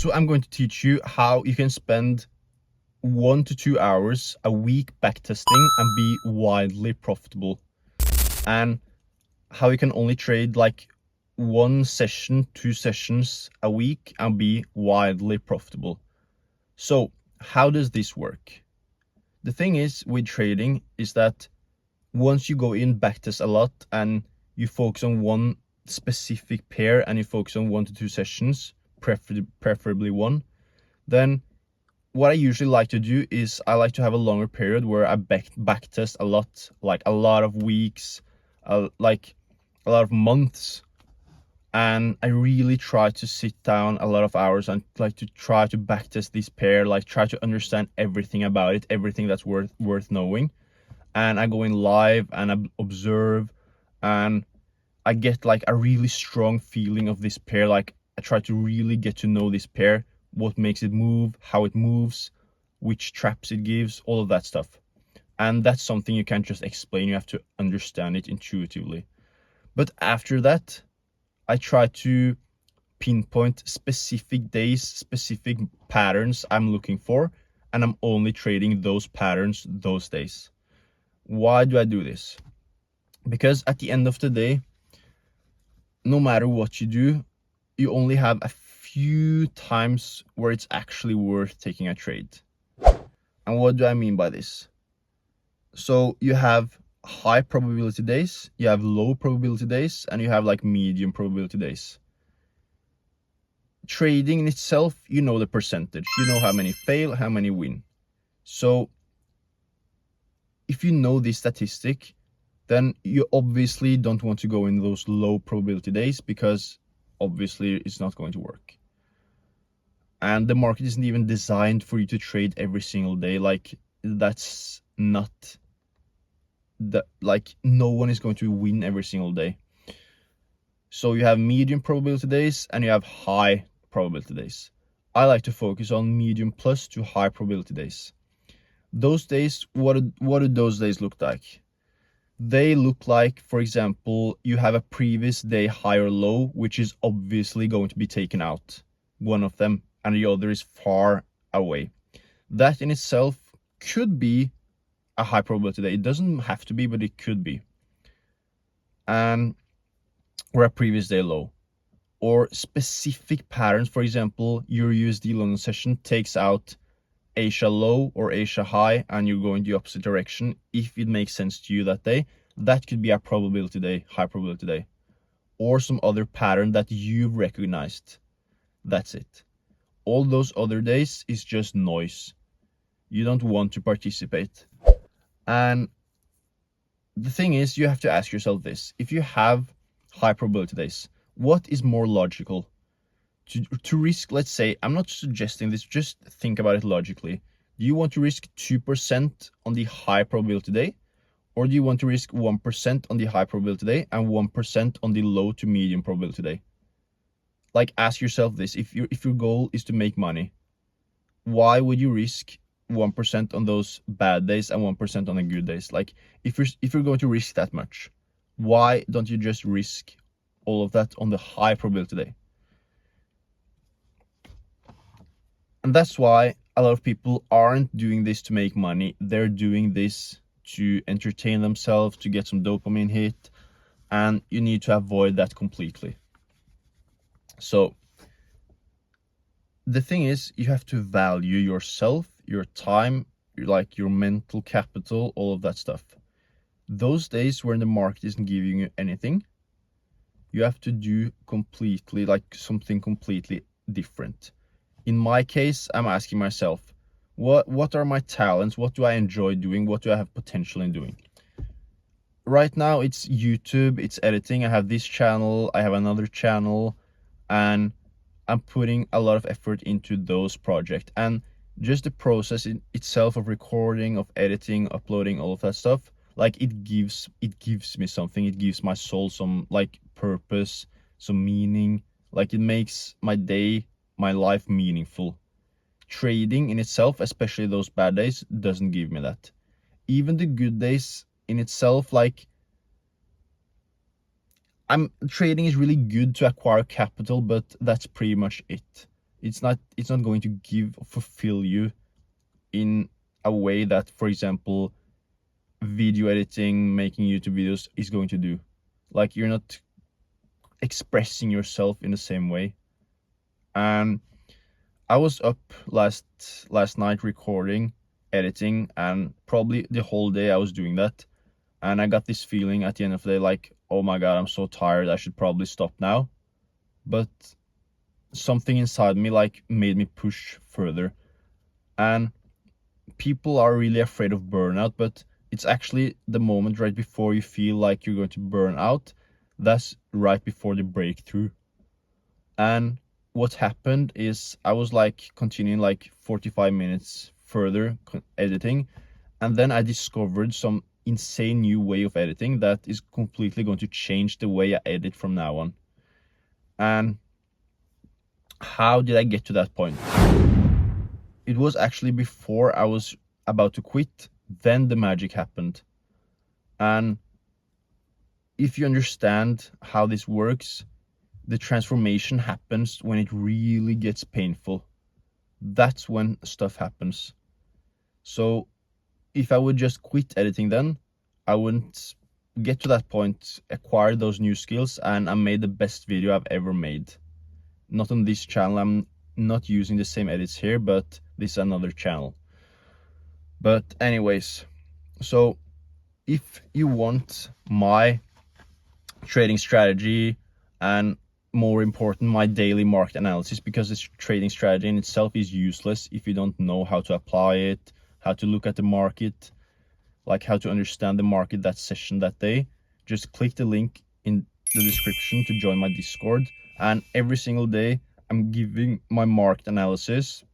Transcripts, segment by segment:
So I'm going to teach you how you can spend 1 to 2 hours a week backtesting and be wildly profitable, and how you can only trade like 1 session, 2 sessions a week and be wildly profitable. So how does this work? The thing is with trading is that once you go in backtest a lot and you focus on one specific pair and you focus on 1 to 2 sessions, preferably one, then what I usually like to do is I like to have a longer period where I backtest a lot, like a lot of weeks, like a lot of months, and I really try to sit down a lot of hours and like to try to backtest this pair, like try to understand everything about it, everything that's worth knowing. And I go in live and I observe, and I get like a really strong feeling of this pair. Like I try to really get to know this pair, what makes it move, how it moves, which traps it gives, all of that stuff. And that's something you can't just explain, you have to understand it intuitively. But after that, I try to pinpoint specific days, specific patterns I'm looking for, and I'm only trading those patterns those days. Why do I do this? Because at the end of the day, no matter what you do, you only have a few times where it's actually worth taking a trade. And what do I mean by this? So you have high probability days, you have low probability days, and you have like medium probability days. Trading in itself, you know the percentage, you know how many fail, how many win. So if you know this statistic, then you obviously don't want to go in those low probability days, because obviously it's not going to work. And the market isn't even designed for you to trade every single day. Like that's not the, like no one is going to win every single day. So you have medium probability days and you have high probability days. I like to focus on medium plus to high probability days. Those days, what do those days look like? They look like, for example, you have a previous day high or low, which is obviously going to be taken out, one of them, and the other is far away. That in itself could be a high probability day. It doesn't have to be, but it could be. And or a previous day low. Or specific patterns, for example, your USD London session takes out Asia low or Asia high, and you're going the opposite direction. If it makes sense to you that day, that could be a probability day, high probability day, or some other pattern that you've recognized. That's it. All those other days is just noise. You don't want to participate. And the thing is, you have to ask yourself this: if you have high probability days, what is more logical? To risk, let's say, I'm not suggesting this, just think about it logically. Do you want to risk 2% on the high probability day? Or do you want to risk 1% on the high probability day and 1% on the low to medium probability day? Like, ask yourself this: if your goal is to make money, why would you risk 1% on those bad days and 1% on the good days? Like, if you're going to risk that much, why don't you just risk all of that on the high probability day? And that's why a lot of people aren't doing this to make money. They're doing this to entertain themselves, to get some dopamine hit, and you need to avoid that completely. So the thing is, you have to value yourself, your time, like your mental capital, all of that stuff. Those days when the market isn't giving you anything, you have to do completely, like something completely different. In my case, I'm asking myself, what are my talents? What do I enjoy doing? What do I have potential in doing? Right now, it's YouTube, it's editing. I have this channel, I have another channel, and I'm putting a lot of effort into those projects. And just the process in itself of recording, of editing, uploading, all of that stuff, like it gives me something. It gives my soul some like purpose, some meaning. Like it makes my day, my life meaningful. Trading in itself, especially those bad days, doesn't give me that. Even the good days in itself, like trading is really good to acquire capital, but that's pretty much it. It's not going to fulfill you in a way that, for example, video editing, making YouTube videos is going to do. Like, you're not expressing yourself in the same way. And I was up last night recording, editing, and probably the whole day I was doing that. And I got this feeling at the end of the day, like, oh my god, I'm so tired, I should probably stop now. But something inside me like made me push further. And people are really afraid of burnout, but it's actually the moment right before you feel like you're going to burn out. That's right before the breakthrough. And what happened is I was like continuing like 45 minutes further editing, and then I discovered some insane new way of editing that is completely going to change the way I edit from now on. And how did I get to that point? It was actually before I was about to quit, then the magic happened. And if you understand how this works, the transformation happens when it really gets painful. That's when stuff happens. So if I would just quit editing, then I wouldn't get to that point, acquire those new skills, and I made the best video I've ever made. Not on this channel, I'm not using the same edits here, but this is another channel. But anyways, so if you want my trading strategy, and more important, my daily market analysis, because this trading strategy in itself is useless if you don't know how to apply it, how to look at the market, like how to understand the market that session that day, just click the link in the description to join my Discord. And every single day I'm giving my market analysis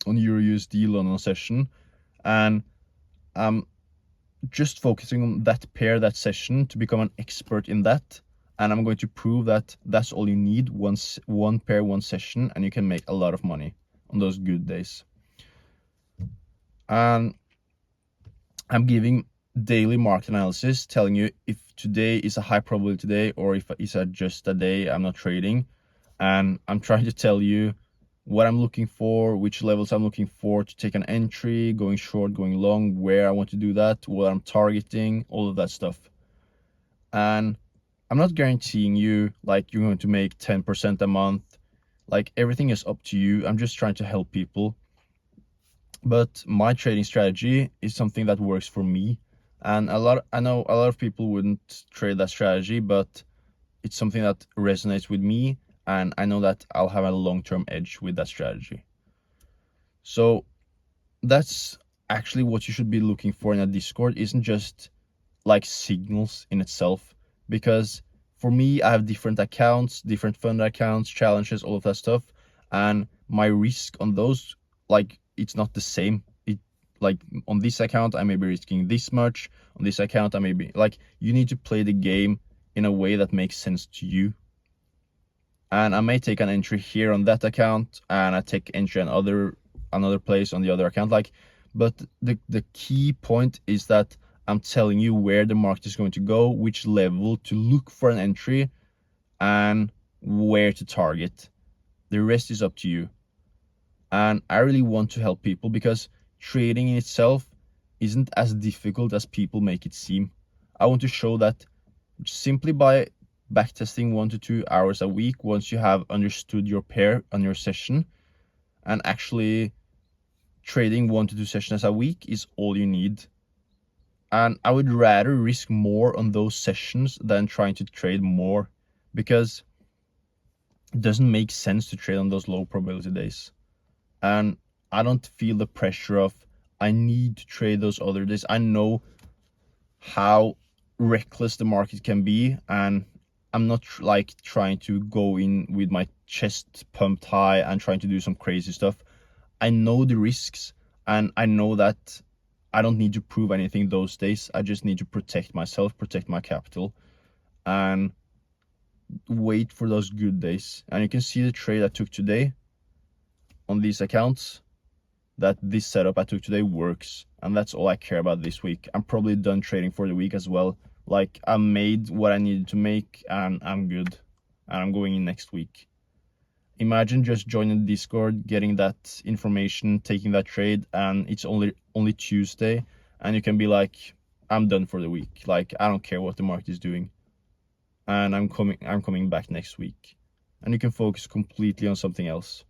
on EURUSD London session, and I'm just focusing on that pair, that session, to become an expert in that. And I'm going to prove that that's all you need, one pair, one session, and you can make a lot of money on those good days. And I'm giving daily market analysis, telling you if today is a high probability day or if it's just a day I'm not trading. And I'm trying to tell you what I'm looking for, which levels I'm looking for to take an entry, going short, going long, where I want to do that, what I'm targeting, all of that stuff. And I'm not guaranteeing you like you're going to make 10% a month. Like, everything is up to you. I'm just trying to help people. But my trading strategy is something that works for me. And I know a lot of people wouldn't trade that strategy, but it's something that resonates with me, and I know that I'll have a long-term edge with that strategy. So that's actually what you should be looking for in a Discord. Isn't just like signals in itself, because for me, I have different accounts, different fund accounts, challenges, all of that stuff, and my risk on those, like, it's not the same. It, like, on this account I may be risking this much, on this account I may be, like, you need to play the game in a way that makes sense to you. And I may take an entry here on that account, and I take entry on another place on the other account, like, but the key point is that I'm telling you where the market is going to go, which level to look for an entry, and where to target. The rest is up to you. And I really want to help people, because trading in itself isn't as difficult as people make it seem. I want to show that simply by backtesting 1 to 2 hours a week, once you have understood your pair on your session, and actually trading 1 to 2 sessions a week is all you need. And I would rather risk more on those sessions than trying to trade more, because it doesn't make sense to trade on those low probability days. And I don't feel the pressure of I need to trade those other days. I know how reckless the market can be, and I'm not like trying to go in with my chest pumped high and trying to do some crazy stuff. I know the risks, and I know that I don't need to prove anything those days. I just need to protect myself, protect my capital, and wait for those good days. And you can see the trade I took today on these accounts, that this setup I took today works. And that's all I care about this week. I'm probably done trading for the week as well. Like, I made what I needed to make, and I'm good. And I'm going in next week. imagine just joining the Discord, getting that information, taking that trade, and it's only Tuesday, and you can be like, I'm done for the week. Like, I don't care what the market is doing, and I'm coming back next week, and you can focus completely on something else.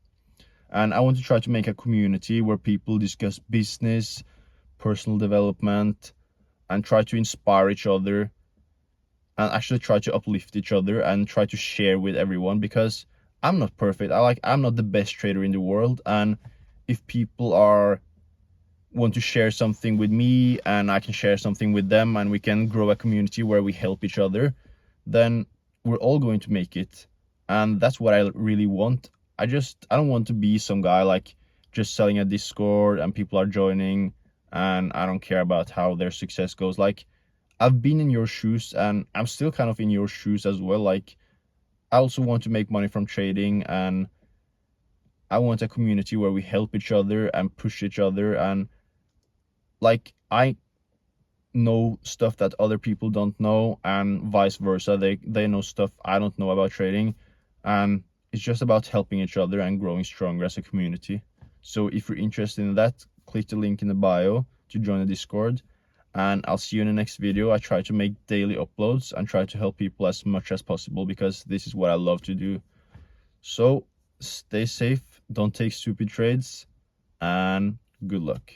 And I want to try to make a community where people discuss business, personal development, and try to inspire each other, and actually try to uplift each other and try to share with everyone, because I'm not perfect. I'm not the best trader in the world, and if people want to share something with me and I can share something with them and we can grow a community where we help each other, then we're all going to make it. And that's what I really want. I don't want to be some guy like just selling a Discord and people are joining and I don't care about how their success goes. Like, I've been in your shoes and I'm still kind of in your shoes as well. Like, I also want to make money from trading, and I want a community where we help each other and push each other, and like, I know stuff that other people don't know and vice versa. They know stuff I don't know about trading, and it's just about helping each other and growing stronger as a community. So if you're interested in that, click the link in the bio to join the Discord, and I'll see you in the next video. I try to make daily uploads and try to help people as much as possible because this is what I love to do. So stay safe, don't take stupid trades, and good luck.